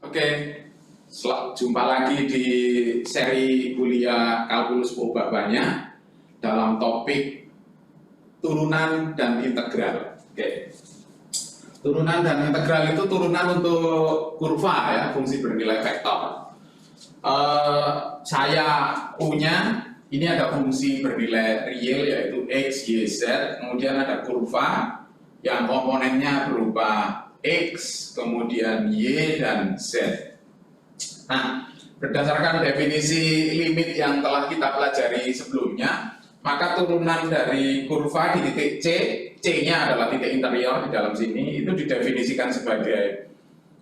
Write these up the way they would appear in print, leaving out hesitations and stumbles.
Oke, jumpa lagi di seri kuliah kalkulus banyak dalam topik turunan dan integral. Oke. Turunan dan integral itu turunan untuk kurva ya, fungsi bernilai vektor. Saya punya ini ada fungsi bernilai real yaitu x, y, z, kemudian ada kurva yang komponennya berupa X, kemudian Y, dan Z. Nah, berdasarkan definisi limit yang telah kita pelajari sebelumnya, maka turunan dari kurva di titik C, C-nya adalah titik interior di dalam sini, itu didefinisikan sebagai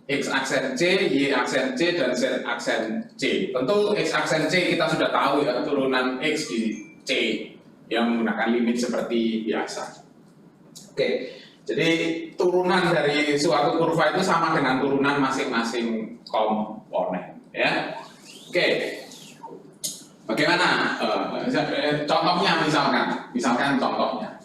X aksen C, Y aksen C, dan Z aksen C. Tentu X aksen C kita sudah tahu ya, turunan X di C yang menggunakan limit seperti biasa. Oke. Jadi turunan dari suatu kurva itu sama dengan turunan masing-masing komponen, ya. Oke, bagaimana? Contohnya misalkan contohnya,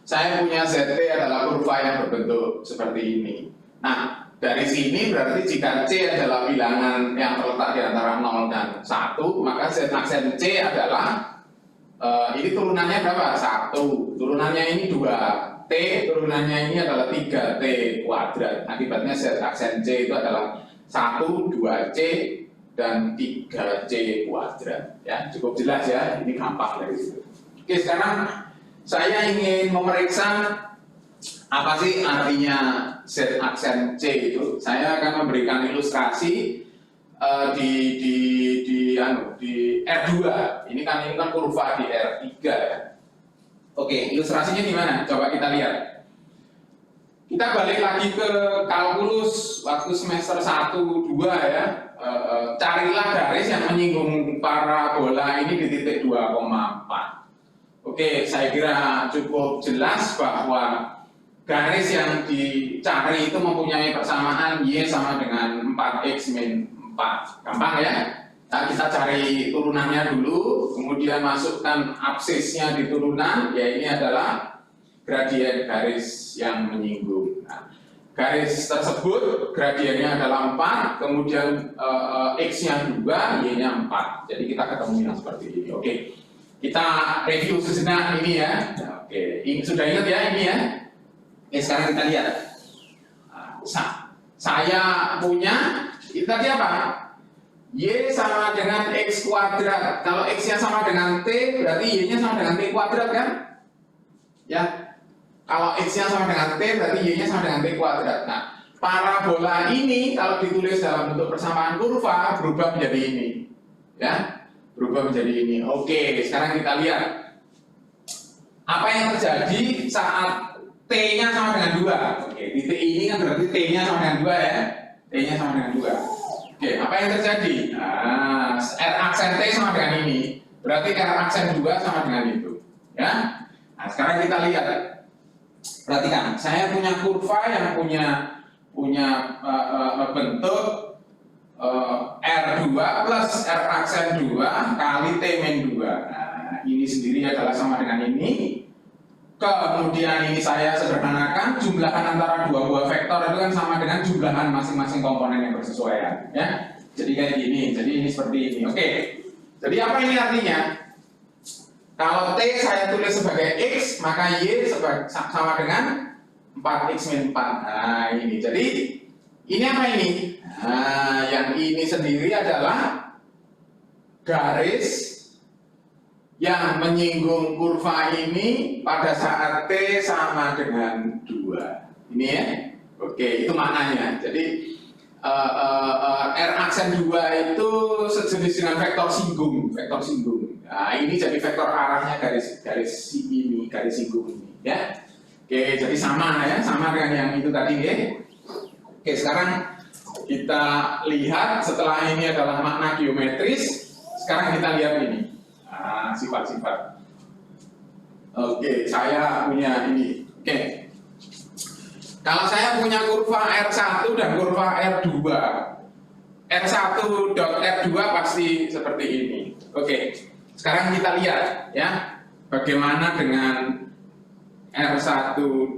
saya punya ZT adalah kurva yang berbentuk seperti ini. Nah, dari sini berarti jika C adalah bilangan yang terletak di antara 0 dan 1, maka Z aksen C adalah ini turunannya berapa? 1. Turunannya ini 2. T turunannya ini adalah 3T kuadrat. Akibatnya Z aksen C itu adalah 1, 2C, dan 3C kuadrat. Ya, cukup jelas ya. Ini gampang dari situ. Oke, sekarang saya ingin memeriksa apa sih artinya Z aksen C itu. Saya akan memberikan ilustrasi di R2. Ini kan kurva di R3 ya. Oke, ilustrasinya di mana? Coba kita lihat. Kita balik lagi ke kalkulus waktu semester 1 2 ya. Carilah garis yang menyinggung parabola ini di titik 2,4. Oke, saya kira cukup jelas bahwa garis yang dicari itu mempunyai persamaan Y sama dengan 4X min 4. Gampang ya. Nah, kita cari turunannya dulu, kemudian masukkan absisnya di turunan, ya ini adalah gradien garis yang menyinggung. Nah, garis tersebut gradiennya adalah 4, kemudian X-nya 2, Y-nya 4. Jadi kita ketemu yang seperti ini. Oke, kita review sejenak ini ya. Oke, ini sudah ingat ya ini ya. Oke, sekarang kita lihat. Saya punya itu tadi apa? Y sama dengan X kuadrat. Kalau X-nya sama dengan T, berarti Y-nya sama dengan T kuadrat kan? Ya. Kalau X-nya sama dengan T, berarti Y-nya sama dengan T kuadrat. Nah, parabola ini kalau ditulis dalam bentuk persamaan kurva berubah menjadi ini. Ya, berubah menjadi ini. Oke, sekarang kita lihat. Apa yang terjadi saat T-nya sama dengan 2? Oke, titik ini kan berarti T-nya sama dengan 2 ya. T-nya sama dengan 2. Oke, apa yang terjadi? Nah, R aksen T sama dengan ini. Berarti R aksen 2 sama dengan itu. Ya. Nah, sekarang kita lihat. Perhatikan, saya punya kurva yang punya bentuk R2 plus R aksen 2 kali T min 2. Nah, ini sendiri adalah sama dengan ini. Kemudian ini saya sederhanakan, jumlahan antara dua buah vektor itu kan sama dengan jumlahan masing-masing komponen yang bersesuaian ya. Jadi kayak gini, jadi ini seperti ini. Oke, jadi apa ini artinya? Kalau T saya tulis sebagai X, maka Y sama dengan 4X min 4. Nah ini, jadi ini apa ini? Nah, yang ini sendiri adalah garis yang menyinggung kurva ini pada saat T sama dengan 2. Ini ya. Oke, itu maknanya. Jadi R aksen 2 itu sejenis dengan vektor singgung. Nah, ini jadi vektor arahnya garis ini, garis singgung ini ya. Oke, jadi sama ya, sama dengan yang itu tadi ya. Oke, sekarang kita lihat setelah ini adalah makna geometris. Sekarang kita lihat ini. Sifat-sifat. Oke, saya punya ini. Oke. Kalau saya punya kurva R1 dan kurva R2, R1 dot R2 pasti seperti ini. Oke. Sekarang kita lihat ya, bagaimana dengan R1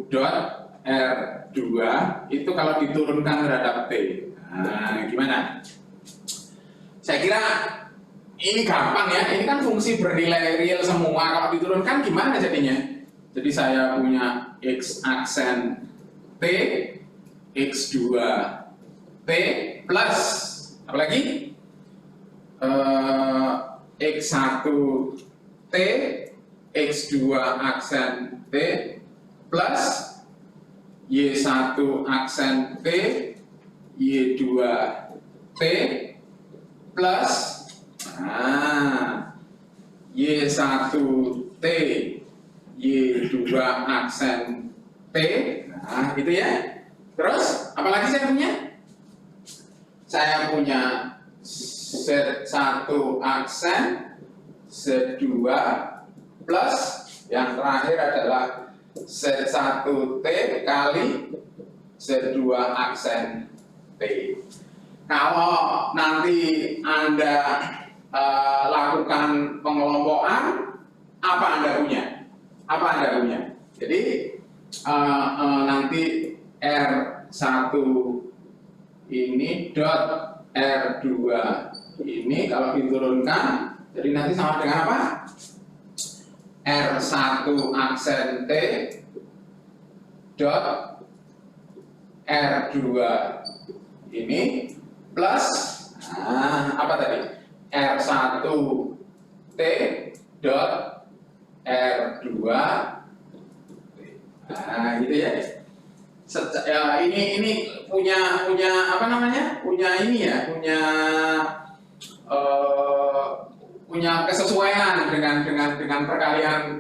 dot R2. itu kalau diturunkan terhadap T. Nah, gimana? Saya kira ini gampang ya, ini kan fungsi bernilai real semua. Kalau diturunkan gimana jadinya? Jadi saya punya X aksen T, X2 T plus apa lagi? X1 T, X2 aksen T plus Y1 aksen T, Y2 T plus Y1 T, Y2 aksen T. Nah, gitu ya. Terus, apalagi saya punya? Saya punya Z1 aksen, Z2 plus, yang terakhir adalah Z1 T kali Z2 aksen T. Kalau nanti Anda lakukan pengelompokan, apa Anda punya? Apa Anda punya? Jadi nanti R1 ini dot R2 ini kalau diturunkan, jadi nanti sama dengan apa? R1 aksen T dot R2 ini plus apa tadi? R1 T dot R2 T. Nah, gitu ya. Ini punya apa namanya? Punya ini ya, punya kesesuaian dengan perkalian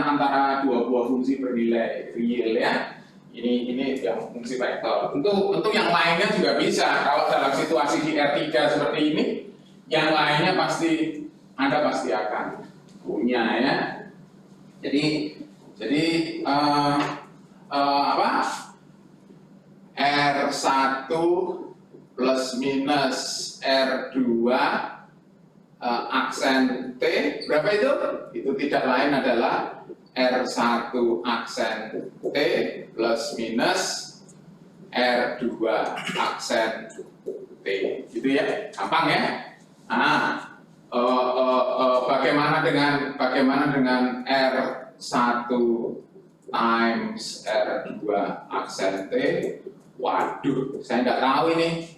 antara dua buah fungsi bernilai real ya. Ini yang fungsi vektor. Untuk yang lainnya juga bisa. Kalau dalam situasi di R3 seperti ini, yang lainnya Anda pasti akan punya ya. Jadi apa? R1 plus minus R2 aksen T berapa itu? Itu tidak lain adalah R1 aksen T plus minus R2 aksen T. Gitu ya, gampang ya. Bagaimana dengan R1 times R2 aksen T? Waduh, saya nggak tahu ini.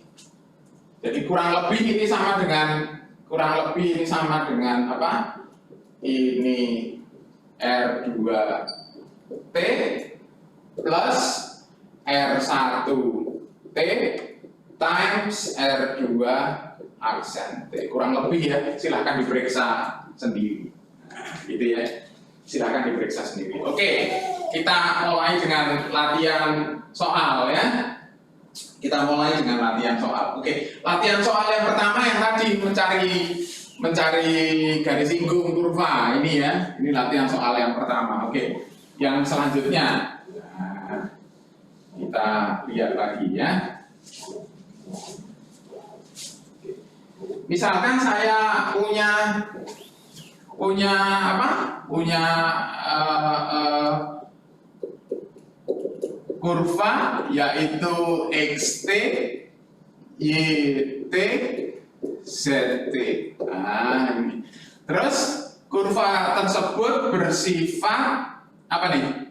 Jadi kurang lebih ini sama dengan apa? Ini R2 T plus R1 T times R2 aksen T. Kurang lebih ya, silahkan diperiksa sendiri. Gitu ya, silahkan diperiksa sendiri. Oke, kita mulai dengan latihan soal ya. Kita mulai dengan latihan soal. Oke, latihan soal yang pertama yang tadi mencari garis singgung kurva ini ya. Ini latihan soal yang pertama. Oke, yang selanjutnya kita lihat lagi ya. Misalkan saya punya apa? Kurva yaitu xt, yt, zt. Ini. Terus kurva tersebut bersifat apa nih?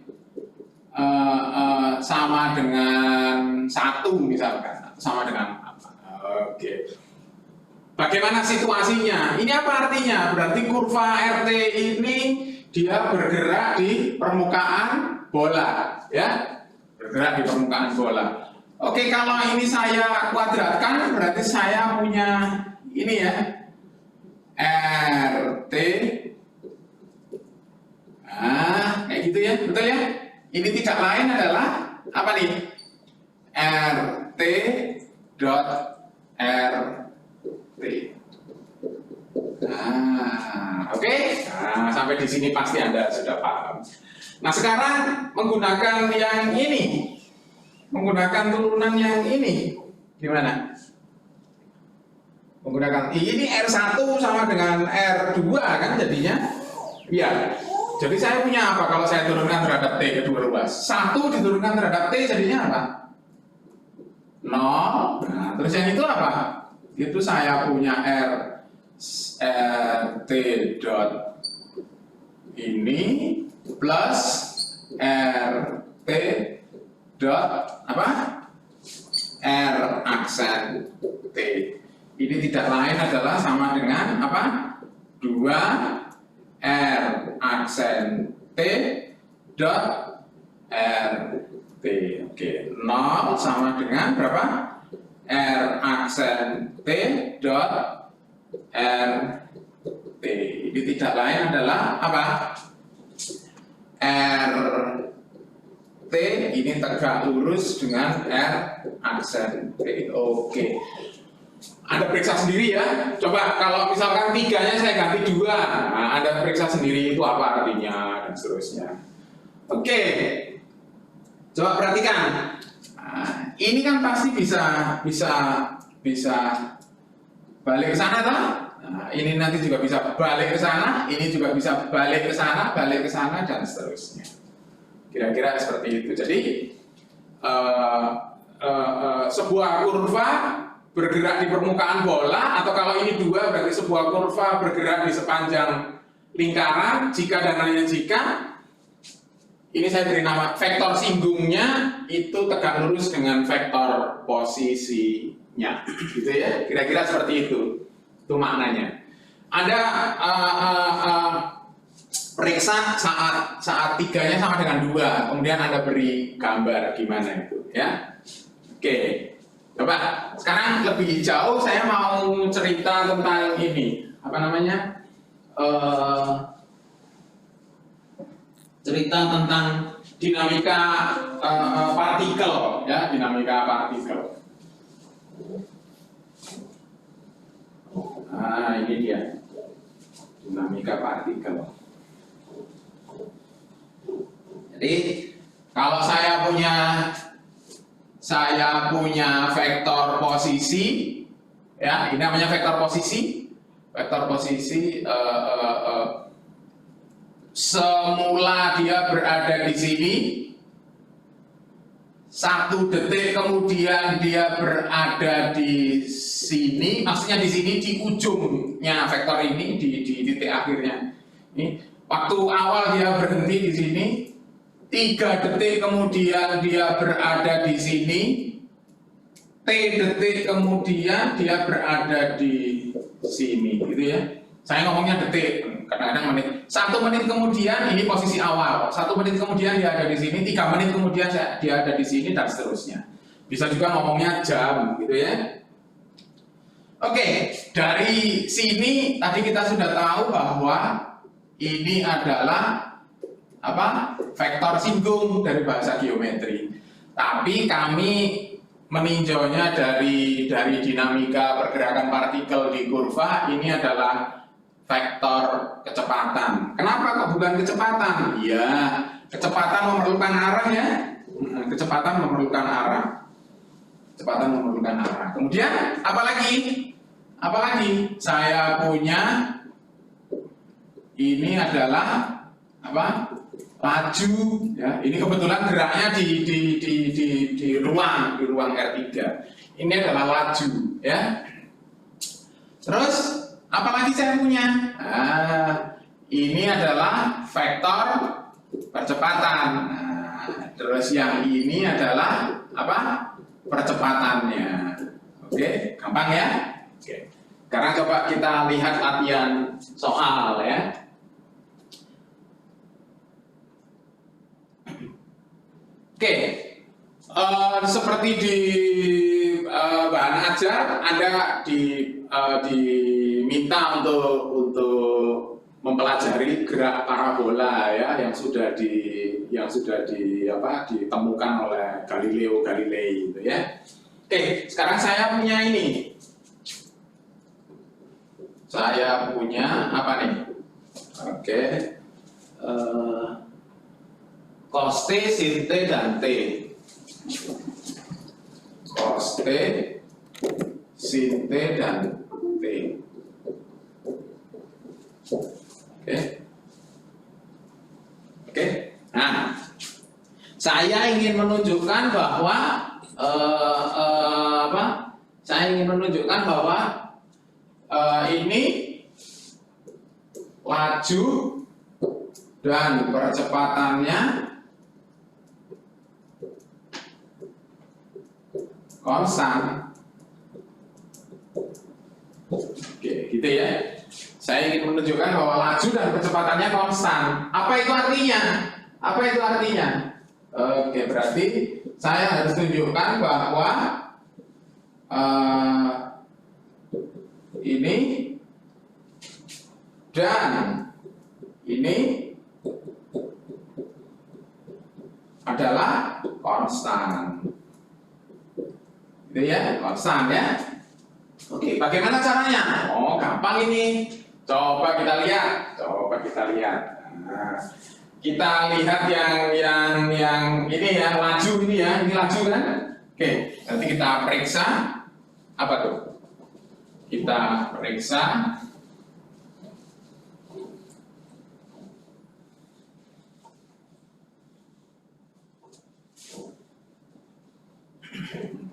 Sama dengan 1 misalkan, sama dengan apa? Oke. Bagaimana situasinya? Ini apa artinya? Berarti kurva RT ini dia bergerak di permukaan bola, ya? Bergerak di permukaan bola. Oke, kalau ini saya kuadratkan, berarti saya punya ini ya, RT. Kayak gitu ya, betul ya? Ini tidak lain adalah apa nih? RT dot RT. Oke. Sampai di sini pasti Anda sudah paham. Nah, sekarang menggunakan yang ini, menggunakan turunan yang ini, gimana? Menggunakan ini R1 sama dengan R2 kan jadinya? Iya. Jadi saya punya apa kalau saya turunkan terhadap T kedua ruas? 1 diturunkan terhadap T jadinya apa? 0. Nah, terus yang itu apa? Itu saya punya T dot ini plus RT dot apa? R aksen T. Ini tidak lain adalah sama dengan apa? 2 R aksen T dot RT. Oke, 0 sama dengan berapa? R aksen T dot RT. Ini tidak lain adalah apa? RT ini tegak lurus dengan R aksen T. Oke. Anda periksa sendiri ya. Coba kalau misalkan 3-nya saya ganti 2, nah, Anda periksa sendiri itu apa artinya dan seterusnya. Oke. Coba perhatikan. Nah, ini kan pasti bisa balik ke sana toh? Nah, ini nanti juga bisa balik ke sana, ini juga bisa balik ke sana dan seterusnya. Kira-kira seperti itu. Jadi sebuah kurva bergerak di permukaan bola, atau kalau ini 2 berarti sebuah kurva bergerak di sepanjang lingkaran. Jika dan hanya jika ini saya beri nama vektor singgungnya itu tegak lurus dengan vektor posisinya, gitu ya. Kira-kira seperti itu maknanya. Ada periksa saat 3-nya sama dengan 2, kemudian Anda beri gambar gimana itu, ya. Oke. Coba sekarang lebih jauh saya mau cerita tentang ini, apa namanya? Cerita tentang dinamika partikel, ya, dinamika partikel. Nah, ini dia dinamika partikel. Jadi kalau saya punya vektor posisi, ya, ini namanya vektor posisi. Vektor posisi semula dia berada di sini, 1 detik kemudian dia berada di sini, maksudnya di sini di ujungnya vektor ini, di titik akhirnya. Ini waktu awal dia berhenti di sini, 3 detik kemudian dia berada di sini, T detik kemudian dia berada di sini, gitu ya. Saya ngomongnya detik, kadang-kadang menit. 1 menit kemudian ini posisi awal, 1 menit kemudian dia ada di sini, 3 menit kemudian dia ada di sini, dan seterusnya. Bisa juga ngomongnya jam, gitu ya. Oke, dari sini tadi kita sudah tahu bahwa ini adalah apa? Vektor singgung dari bahasa geometri. Tapi kami meninjaunya dari dinamika pergerakan partikel di kurva, ini adalah vektor kecepatan. Kenapa kok bukan kecepatan? Ya, kecepatan memerlukan arah, ya. Kecepatan memerlukan arah. Kecepatan memerlukan arah. Kemudian apalagi? Saya punya ini adalah apa? Laju, ya. Ini kebetulan geraknya di ruang R3. Ini adalah laju, ya. Terus apalagi saya punya? Nah, ini adalah vektor percepatan. Nah, terus yang ini adalah apa? Percepatannya. Oke, gampang ya? Oke. Sekarang coba kita lihat latihan soal, ya. Oke, seperti di bahan ajar, Anda diminta untuk mempelajari gerak parabola, ya, yang sudah ditemukan oleh Galileo Galilei, gitu ya. Oke, sekarang saya punya ini. Saya punya apa nih? Oke, cos T, sin T, dan T. Cos T, sin T, dan T. Oke. saya ingin menunjukkan bahwa ini laju dan percepatannya konstan. Oke, gitu ya. Saya ingin menunjukkan bahwa laju dan kecepatannya konstan. Apa itu artinya? Oke, berarti saya harus tunjukkan bahwa ini dan ini adalah konstan. Gitu ya, konstan ya. Oke, bagaimana caranya? Oh, gampang ini. Coba kita lihat. Nah, kita lihat yang ini ya, laju ini ya, ini laju kan? Oke, nanti kita periksa apa tuh? Kita periksa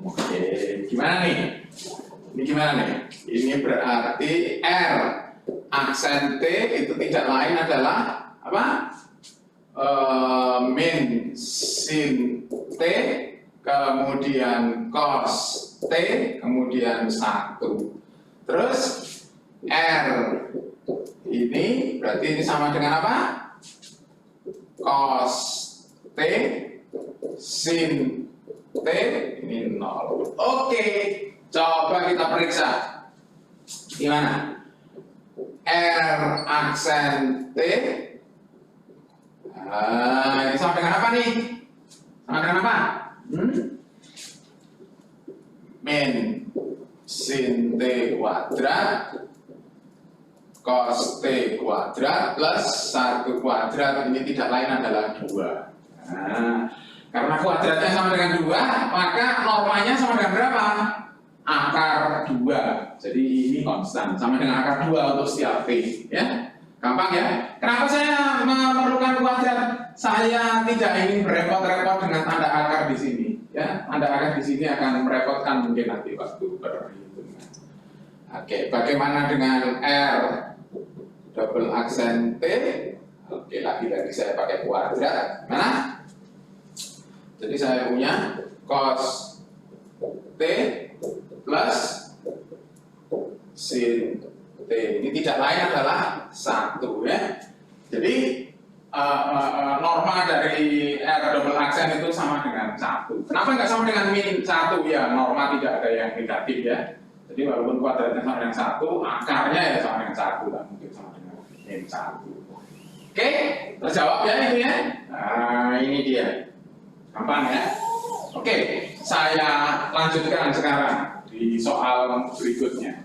oke, gimana nih? Ini gimana nih? Ini berarti R aksen T itu tidak lain adalah apa? Min sin T kemudian cos T kemudian 1. Terus R ini berarti ini sama dengan apa? Cos T sin T ini 0. Oke, coba kita periksa. Gimana? R aksen T. Ini sama dengan apa nih? Sama dengan apa? Min sin T kuadrat cos T kuadrat plus 1 kuadrat ini tidak lain adalah 2. Nah, karena kuadratnya sama dengan 2, maka normanya sama dengan berapa? Akar 2. Jadi ini konstan, sama dengan akar 2 untuk setiap T. Ya, gampang ya. Kenapa saya memerlukan kuadrat? Saya tidak ingin berrepot-repot dengan tanda akar di sini. Ya, tanda akar di sini akan merepotkan mungkin nanti waktu perhitungan. Oke, bagaimana dengan R double aksen T? Oke, lagi-lagi saya pakai kuadrat. Mana? Jadi saya punya cos T plus sin T. Ini tidak lain adalah 1 ya. Jadi norma dari R double aksen itu sama dengan 1. Kenapa nggak sama dengan min 1? Ya, norma tidak ada yang negatif ya. Jadi walaupun kuadratnya sama dengan 1, akarnya ya sama dengan 1, dan mungkin sama dengan min 1. Oke, terjawab ya ini ya. Nah, ini dia. Gampang ya. Oke, saya lanjutkan sekarang di soal berikutnya.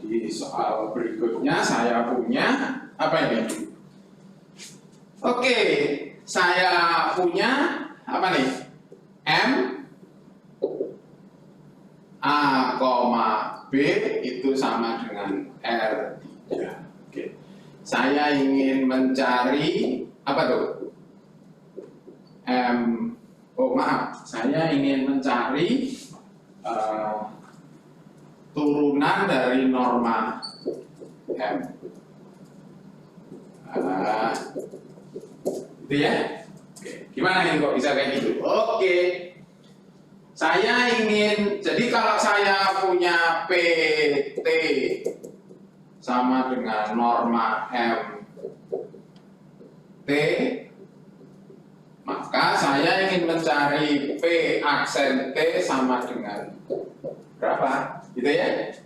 Di soal berikutnya saya punya apa ini? Oke, saya punya apa nih? M A, B itu sama dengan R3. Oke. Saya ingin mencari apa tuh? Saya ingin mencari turunan dari norma M. Itu ya? Oke. Gimana ini kok bisa kayak gitu? Oke. Saya ingin, jadi kalau saya punya PT sama dengan norma M T, maka saya ingin mencari P aksen T sama dengan berapa? Gitu ya?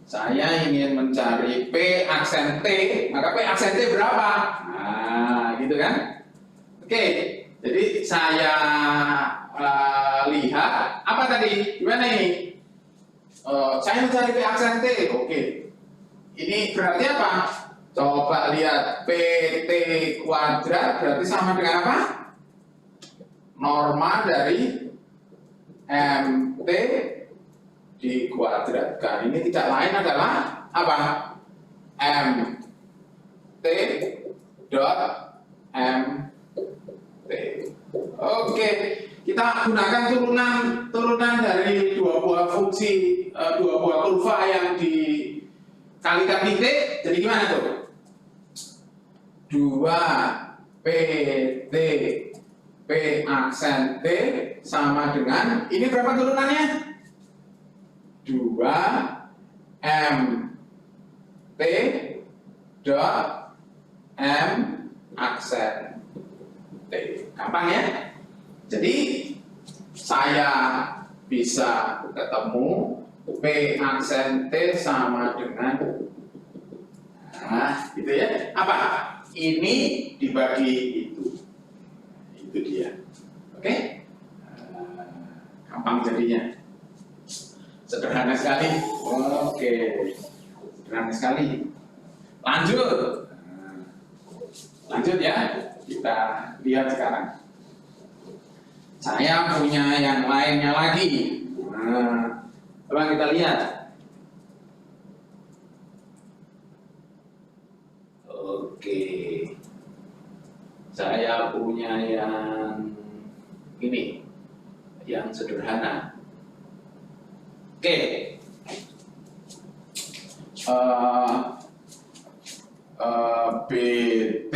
Saya ingin mencari P aksen T, maka P aksen T berapa? Nah, gitu kan? Oke, jadi saya lihat apa tadi? Gimana ini? Saya mencari P aksen T. Oke. Ini berarti apa? Coba lihat PT kuadrat berarti sama dengan apa? Norma dari MT dikuadratkan. Ini tidak lain adalah apa? MT dot MT. Oke, kita gunakan turunan dari dua buah fungsi, dua buah kurva yang dikalikan titik. Jadi gimana tuh? 2 PT P aksen T sama dengan ini berapa turunannya? 2 M T dot M aksen T. Gampang ya? Jadi saya bisa ketemu P aksen T sama dengan gitu ya. Apa? Ini dibagi itu dia. Oke? Gampang jadinya. Sederhana sekali. Oke. Sederhana sekali. Lanjut ya. Kita lihat sekarang. Saya punya yang lainnya lagi. Coba kita lihat. Oke. Saya punya yang ini, yang sederhana. Oke. BT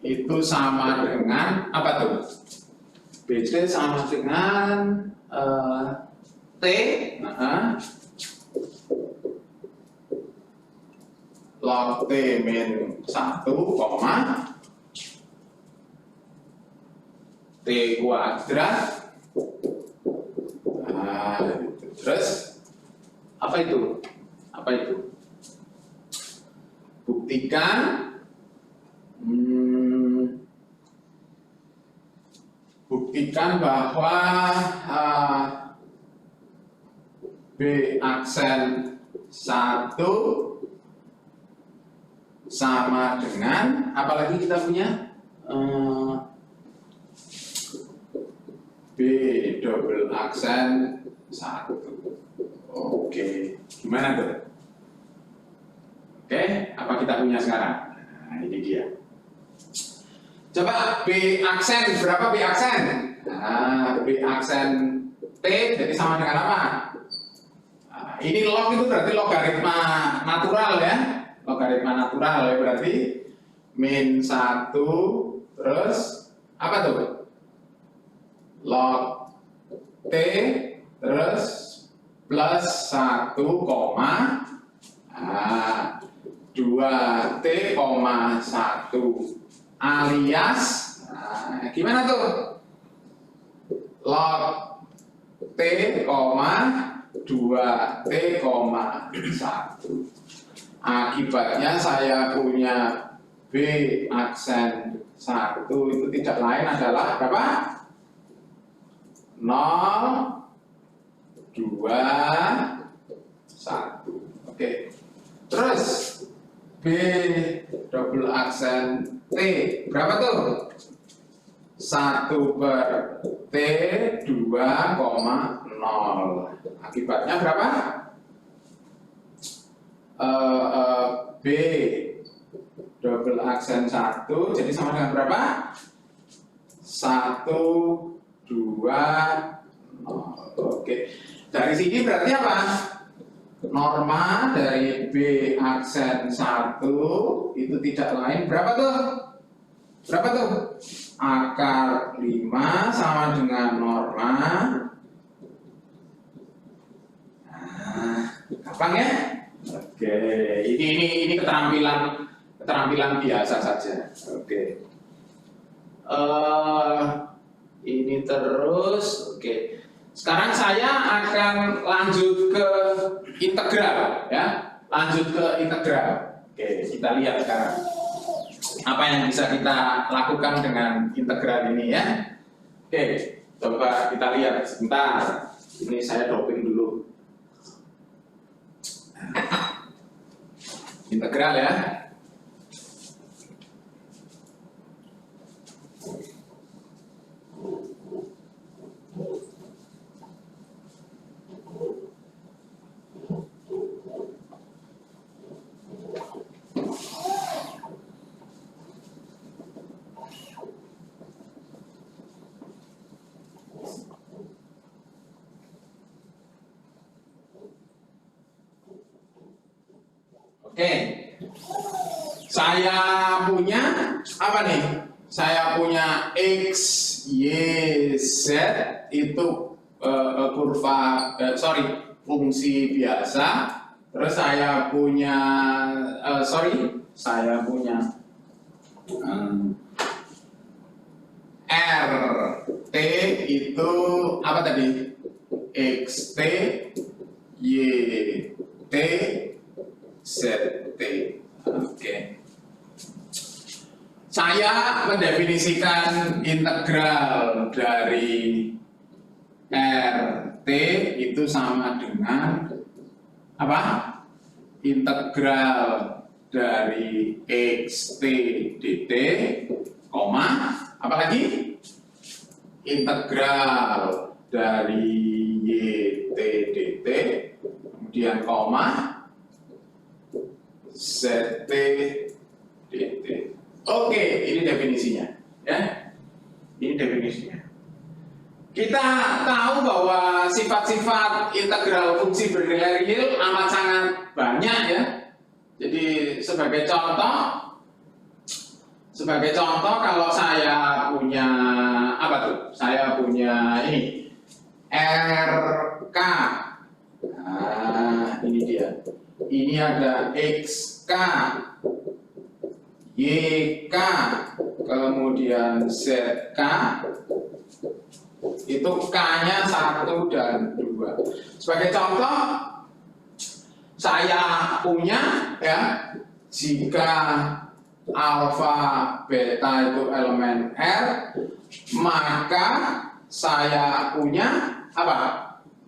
itu sama dengan apa tuh? BT sama dengan T log T min 1, T kuadrat. Terus apa itu? Buktikan bahwa B aksen 1 sama dengan apalagi kita punya B double aksen 1. Oke, gimana tuh? Oke, apa kita punya sekarang? Nah, ini dia. Coba B aksen, berapa B aksen? B aksen T jadi sama dengan apa? Ini log itu berarti logaritma natural ya. Logaritma natural ya berarti min 1 terus apa tuh? Log T terus plus 1, 2T, 1 alias gimana tuh? Log T, 2T, 1. Akibatnya saya punya B aksen 1 itu tidak lain adalah berapa? 0, 2, 1. Oke. Terus B double aksen T berapa tuh? 1 per T 2,0. Akibatnya berapa? B double aksen 1 jadi sama dengan berapa? 1, 2, 0. Oke. Dari sini berarti apa? Norma dari B aksen 1 itu tidak lain berapa tuh? Akar 5 sama dengan norma. Gampang ya? Oke, ini keterampilan biasa saja. Oke. Ini terus. Oke. Sekarang saya akan lanjut ke integral ya. Oke, kita lihat sekarang apa yang bisa kita lakukan dengan integral ini ya. Oke, coba kita lihat sebentar. Ini saya dropping dulu. Integral ya. Oke, saya punya apa nih? Saya punya X, Y, Z itu fungsi biasa. Terus saya punya saya punya R, T itu apa tadi? X, T, Y, T, Z, T. Oke. Saya mendefinisikan integral dari RT itu sama dengan apa? Integral dari XT dt, apalagi? Integral dari YT dt, kemudian ZT dt. Oke, ini definisinya, ya. Ini definisinya. Kita tahu bahwa sifat-sifat integral fungsi bernilai real amat sangat banyak, ya. Jadi sebagai contoh kalau saya punya apa tuh? Saya punya ini RK. Nah, ini dia. Ini ada XK, YK, kemudian ZK, itu K-nya 1 dan 2. Sebagai contoh, saya punya ya, jika alfa beta itu elemen R, maka saya punya apa?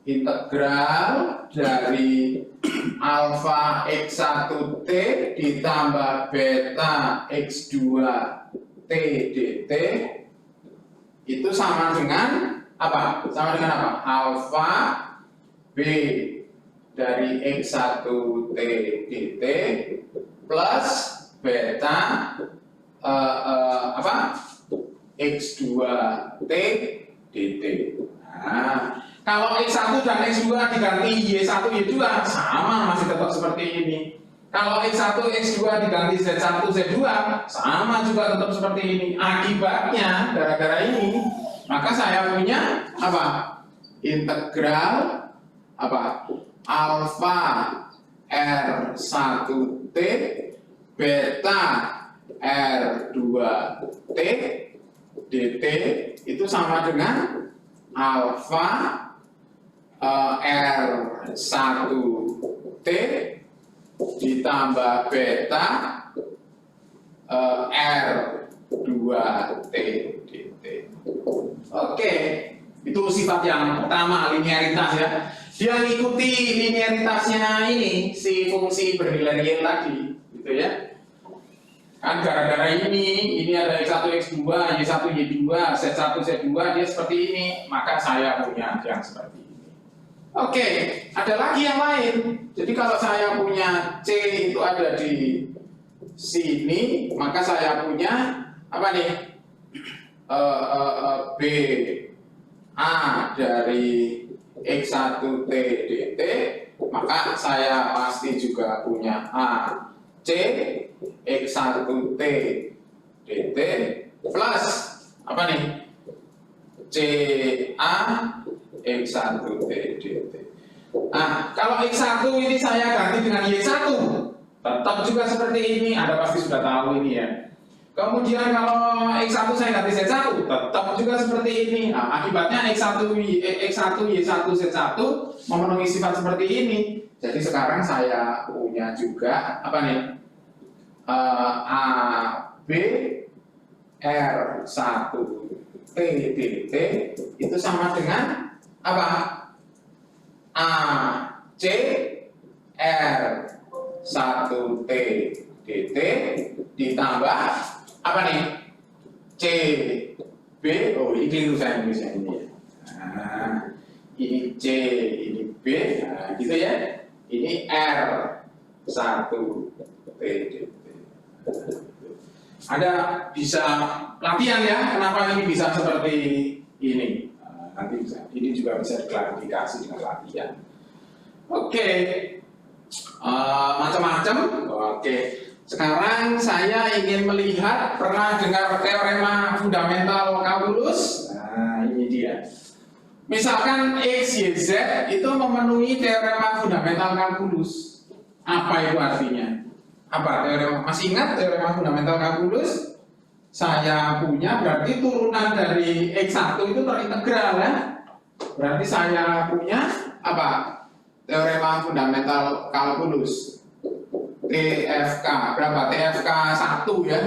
Integral dari alfa x1t ditambah beta x2t dt itu sama dengan apa? Sama dengan apa? Alfa b dari x1t dt plus beta x2t dt. Nah, kalau X1 dan X2 diganti Y1, Y2 sama, masih tetap seperti ini. Kalau X1, X2 diganti Z1, Z2 sama juga tetap seperti ini. Akibatnya, gara-gara ini, maka saya punya apa? Integral apa? Alfa R1T beta R2T dt itu sama dengan alfa R1T ditambah beta R2T dt. Oke, itu sifat yang pertama, linearitas ya. Dia mengikuti linearitasnya ini, si fungsi bernilai real tadi, gitu ya. Kan gara-gara ini ada X1, X2, Y1, Y2, Z1, Z2, dia seperti ini, maka saya punya yang seperti ini. Oke, ada lagi yang lain. Jadi kalau saya punya C itu ada di sini, maka saya punya apa nih? B A dari X1T dt, maka saya pasti juga punya A C X1T dt plus apa nih? CA X1T dt. Nah, kalau X1 ini saya ganti dengan Y1, tetap juga seperti ini. Anda pasti sudah tahu ini ya. Kemudian kalau X1 saya ganti Z1, tetap juga seperti ini. Nah, akibatnya X1, Y1, Z1 memenuhi sifat seperti ini. Jadi sekarang saya punya juga apa nih? A B R1 T dt itu sama dengan apa? A C R1 T dt ditambah apa nih? C B, oh ini keliru saya nulisnya ini ya. Nah, ini C, ini B, nah gitu ya. Ini R1 T dt. Ada bisa latihan ya, kenapa ini bisa seperti ini? Nanti bisa, ini juga bisa diklarifikasi dengan latihan. Oke, macam-macam. Oke, sekarang saya ingin melihat, pernah dengar teorema fundamental kalkulus? Nah, ini dia. Misalkan X, Y, Z itu memenuhi teorema fundamental kalkulus. Apa itu artinya? Apa teorema? Masih ingat teorema fundamental kalkulus? Saya punya berarti turunan dari X1 itu terintegral ya. Berarti saya punya apa? Teorema fundamental kalkulus. TFK berapa? TFK 1 ya.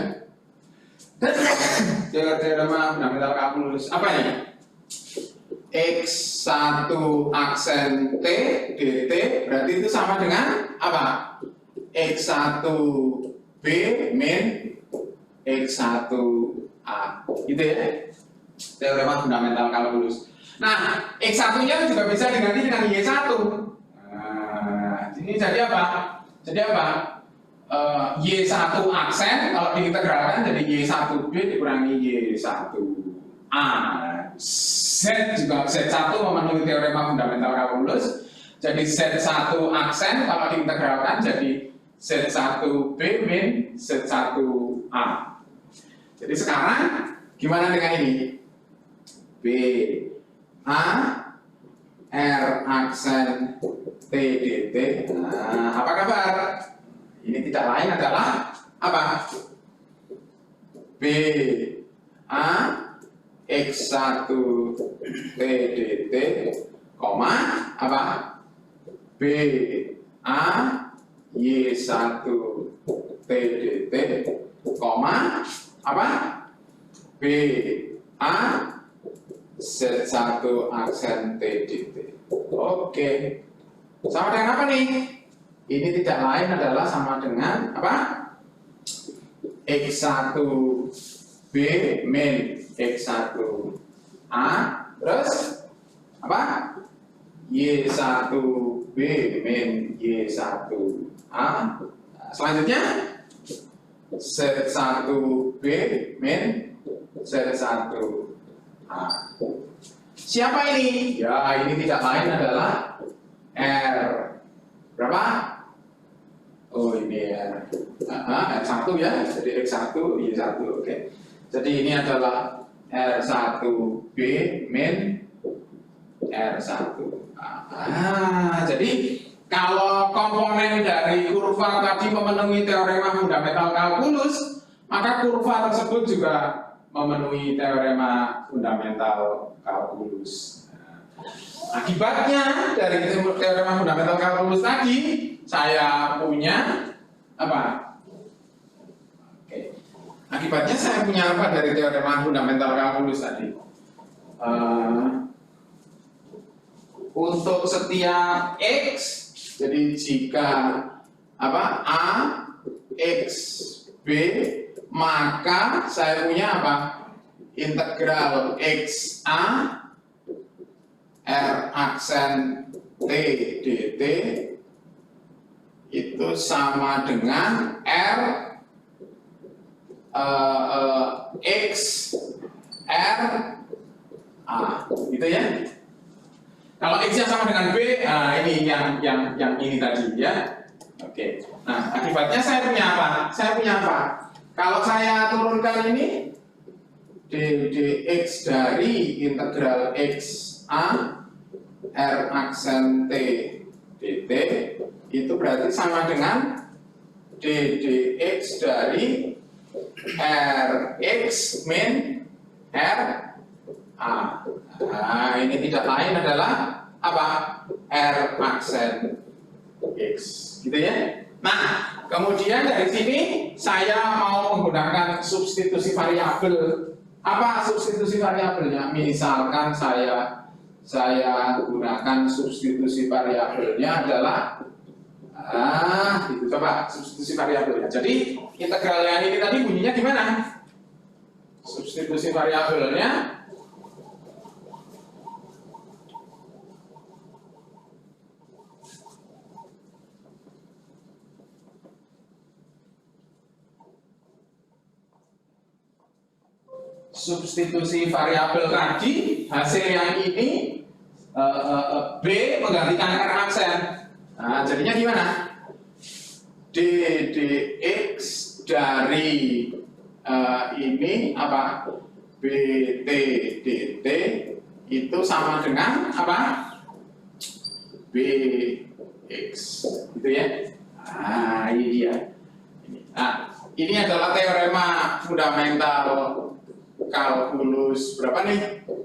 Teorema fundamental kalkulus apa ini? X1 aksen T dt berarti itu sama dengan apa? X1 B min X1A gitu ya. Teorema fundamental kalkulus. Nah, X1-nya juga bisa diganti dengan Y1. Nah, ini jadi apa? Jadi apa? Y1 aksen kalau diintegralkan jadi Y1B dikurangi Y1A. Z juga Z1 memenuhi teorema fundamental kalkulus. Jadi Z1 aksen kalau diintegralkan jadi Z1B min Z1A. Jadi sekarang gimana dengan ini? B A R aksen T dt. Nah, apa kabar? Ini tidak lain adalah apa? B A X1 T dt, koma apa? B A Y1 T dt, koma apa? B A Z1 aksen T dt. Oke. Sama dengan apa nih? Ini tidak lain adalah sama dengan apa? X1 B min X1A terus apa? Y1 B min Y1A. Selanjutnya Z1 B min Z1A. Siapa ini? Ya, ini tidak lain adalah R berapa? Oh, ini R. R1 ya, jadi X1 Y1. Oke. Jadi ini adalah R1B min R1. Jadi kalau komponen dari kurva tadi memenuhi teorema fundamental kalkulus, maka kurva tersebut juga memenuhi teorema fundamental kalkulus. Akibatnya dari teorema fundamental kalkulus tadi, saya punya apa? Oke. Akibatnya saya punya apa dari teorema fundamental kalkulus tadi? Untuk setiap X, jadi jika apa A X B, maka saya punya apa? Integral XA R aksen T dt itu sama dengan R X R A, gitu ya. Kalau X-nya sama dengan B, ini yang ini tadi ya. Oke. Nah, akibatnya saya punya apa? Saya punya apa? Kalau saya turunkan ini dx dari integral XA R aksen T dt itu berarti sama dengan ddx dari Rx min R A. Nah, ini tidak lain adalah apa? R aksen X, gitu ya. Nah, kemudian dari sini saya mau menggunakan substitusi variabel. Apa substitusi variabelnya? Misalkan saya gunakan substitusi variabelnya adalah itu coba substitusi variabelnya. Jadi integralnya ini tadi bunyinya gimana? Substitusi variabelnya substitusi variabel tadi, hasil yang ini B menggantikan R aksen. Nah, jadinya gimana? d dx dari ini apa bt dt itu sama dengan apa bx gitu ya. Nah ini dia. Nah ini adalah teorema fundamental kalkulus berapa nih? 2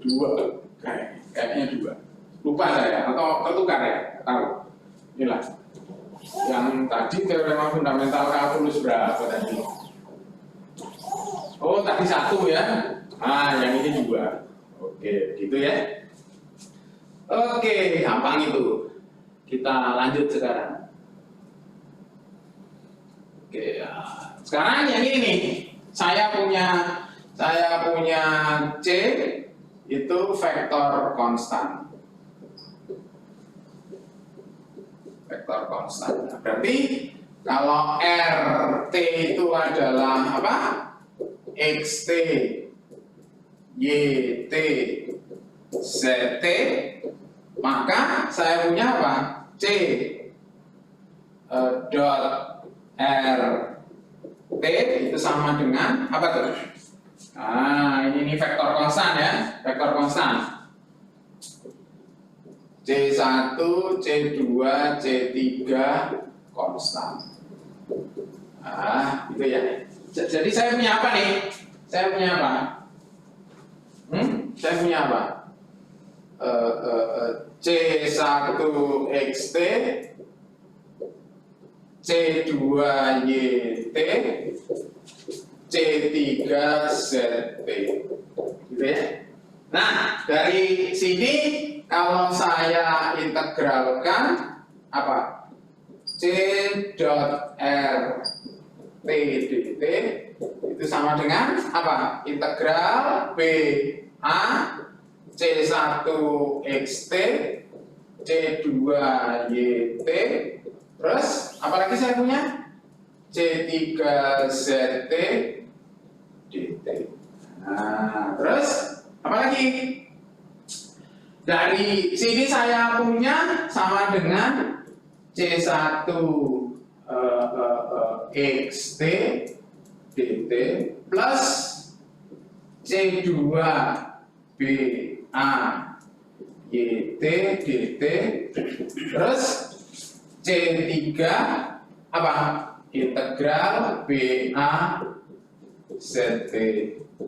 kayaknya 2, lupa saya atau tertukar ya, tahu. Inilah yang tadi teorema fundamental kalkulus berapa tadi? Oh tadi 1 ya. Ah yang ini 2. Oke gitu ya. Oke gampang itu. Kita lanjut sekarang. Oke ya. Sekarang yang ini nih, saya punya C itu vektor konstan. Vektor konstan. Berarti kalau RT itu adalah apa? XT, YT, ZT, maka saya punya apa? C dot R T itu sama dengan apa tuh? Nah, ini vektor konstan ya, vektor konstan. C1, C2, C3 konstan. Ah, itu ya. Jadi saya punya apa nih? Saya punya apa? Saya punya apa? C1XT, C2YT, C3ZT, gitu ya. Nah, dari sini kalau saya integralkan apa? C dot R T dt itu sama dengan apa? Integral B A C1 XT C2YT terus apalagi saya punya C3 ZT dt. Nah, terus apalagi dari sini saya punya sama dengan C1 XT dt plus C2 BA YT dt terus C3 apa? Integral BA ZT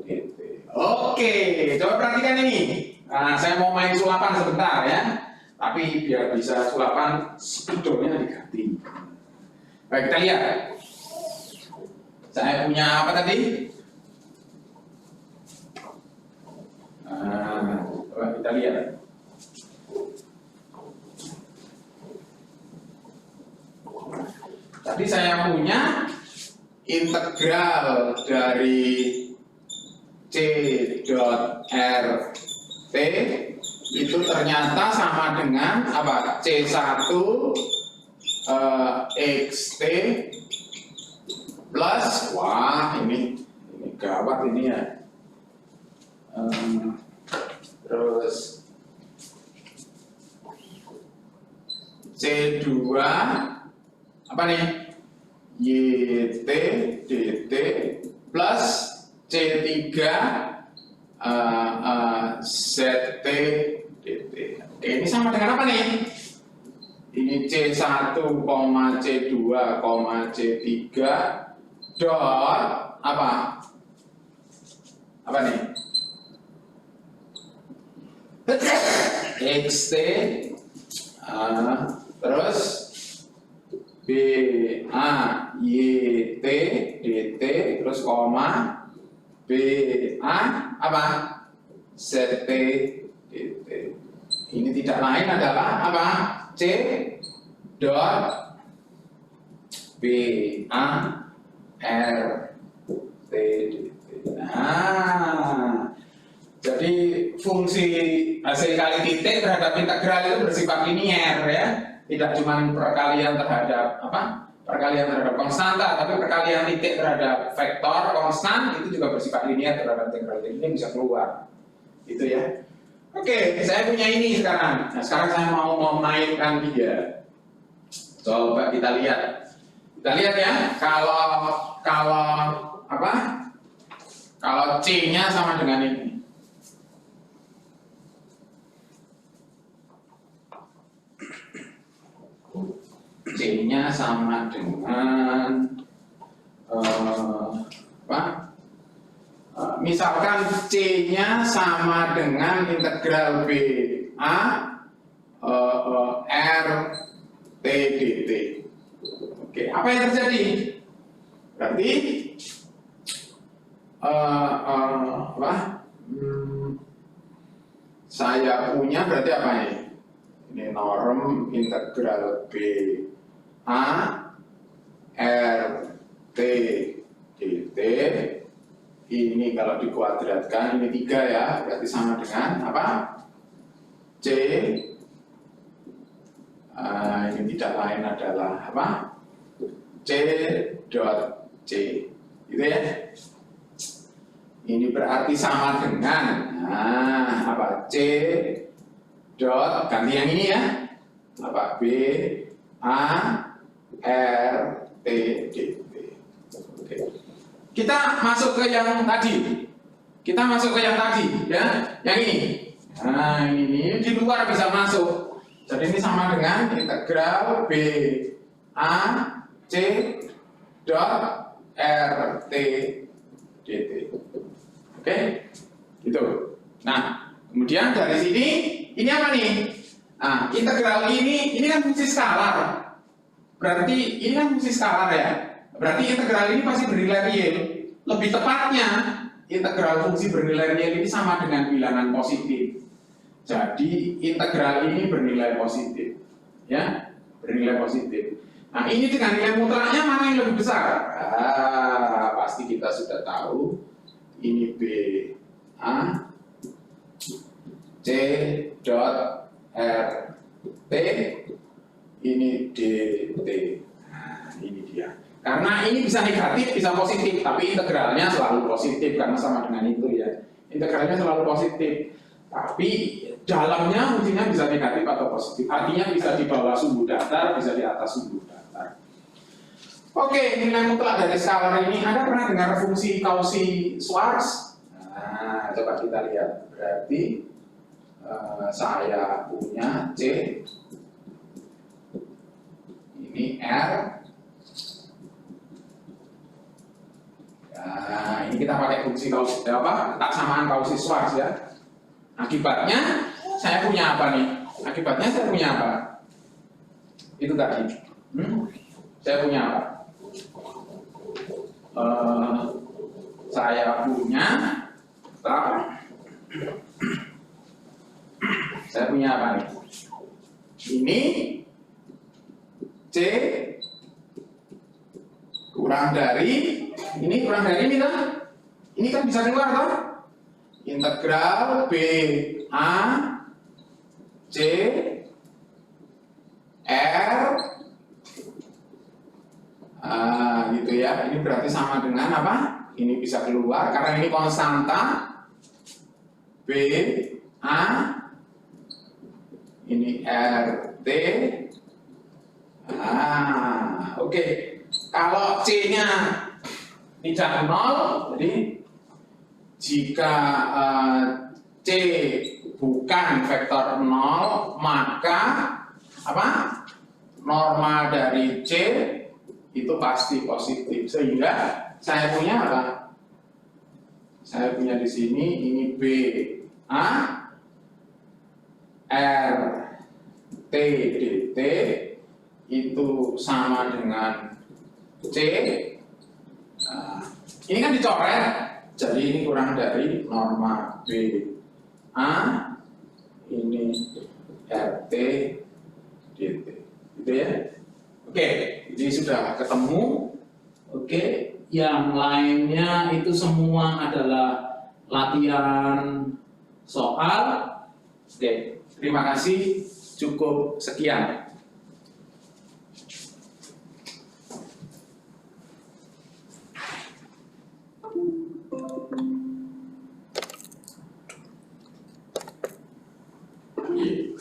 dt. Oke, coba perhatikan ini. Nah, saya mau main sulapan sebentar ya. Tapi biar bisa sulapan spidolnya diganti. Baik, kita lihat. Saya punya apa tadi? Nah, coba kita lihat. Tadi saya punya integral dari C dot R T itu ternyata sama dengan apa? C1 XT plus wah ini gawat ini ya. Terus C2 apa nih? YT dt plus C3 ZT dt. Oke, ini sama dengan apa nih? Ini C1, C2, C3 dot apa? Apa nih? XT terus BA YT dt terus koma BA apa? ZT dt. Ini tidak lain adalah apa? C dot BA R T dt. Nah, jadi fungsi hasil kali titik terhadap integral itu bersifat linier ya, tidak cuma perkalian terhadap apa? Perkalian terhadap konstanta, tapi perkalian titik terhadap vektor konstan itu juga bersifat linier terhadap integral. Ini bisa keluar, gitu ya. Oke, saya punya ini sekarang. Nah, sekarang saya mau memainkan dia. Coba kita lihat. Kita lihat ya, kalau apa? Kalau C-nya sama dengan ini. C-nya sama dengan apa? Misalkan C-nya sama dengan integral BA R T dt. Oke, apa yang terjadi? Berarti apa? Saya punya berarti apa ini? Ini norm integral BA R T dt. Ini kalau dikuadratkan ini 3 ya, berarti sama dengan apa? C. Ini tidak lain adalah apa? C dot C, gitu ya. Ini berarti sama dengan apa? C dot ganti yang ini ya, apa? B A R T D T. Oke. Kita masuk ke yang tadi. Kita masuk ke yang tadi, ya, yang ini. Nah, ini di luar bisa masuk. Jadi ini sama dengan integral B A C dot R T dt. Oke, gitu. Nah, kemudian dari sini ini apa nih? Nah, integral ini kan fungsi skalar. Berarti ini kan fungsi skalar ya. Berarti integral ini pasti bernilai real. Lebih tepatnya, integral fungsi bernilai real ini sama dengan bilangan positif. Jadi integral ini bernilai positif, ya, bernilai positif. Nah, ini dengan nilai mutlaknya mana yang lebih besar? Pasti kita sudah tahu. Ini B A C dot R T, ini D T. Nah, ini dia. Karena ini bisa negatif, bisa positif, tapi integralnya selalu positif karena sama dengan itu ya. Integralnya selalu positif, tapi dalamnya fungsinya bisa negatif atau positif. Artinya bisa di bawah sumbu datar, bisa di atas sumbu datar. Oke, nilai mutlak dari skalar ini. Anda pernah dengar fungsi Cauchy-Schwarz? Nah, coba kita lihat. Berarti saya punya C, ini R. Nah, ini kita pakai fungsi Cauchy, apa? Kesamaan Cauchy-Schwarz ya. Akibatnya saya punya apa nih? Akibatnya saya punya apa? Itu tadi. Saya punya apa? Saya punya saya punya apa nih? Ini C kurang dari ini kan? Ini kan bisa keluar toh? Integral B A C R gitu ya. Ini berarti sama dengan apa? Ini bisa keluar karena ini konstanta B A, ini R T. Oke. Kalau C-nya tidak nol, jadi jika C bukan vektor nol, maka apa? Norma dari C itu pasti positif. Sehingga saya punya apa? Saya punya di sini ini B A R T dt itu sama dengan C. Ini kan dicoret, jadi ini kurang dari norma B A, ini R T dt, gitu ya. Oke, ini sudah ketemu. Oke, yang lainnya itu semua adalah latihan soal. Oke, terima kasih. Cukup sekian. Iya,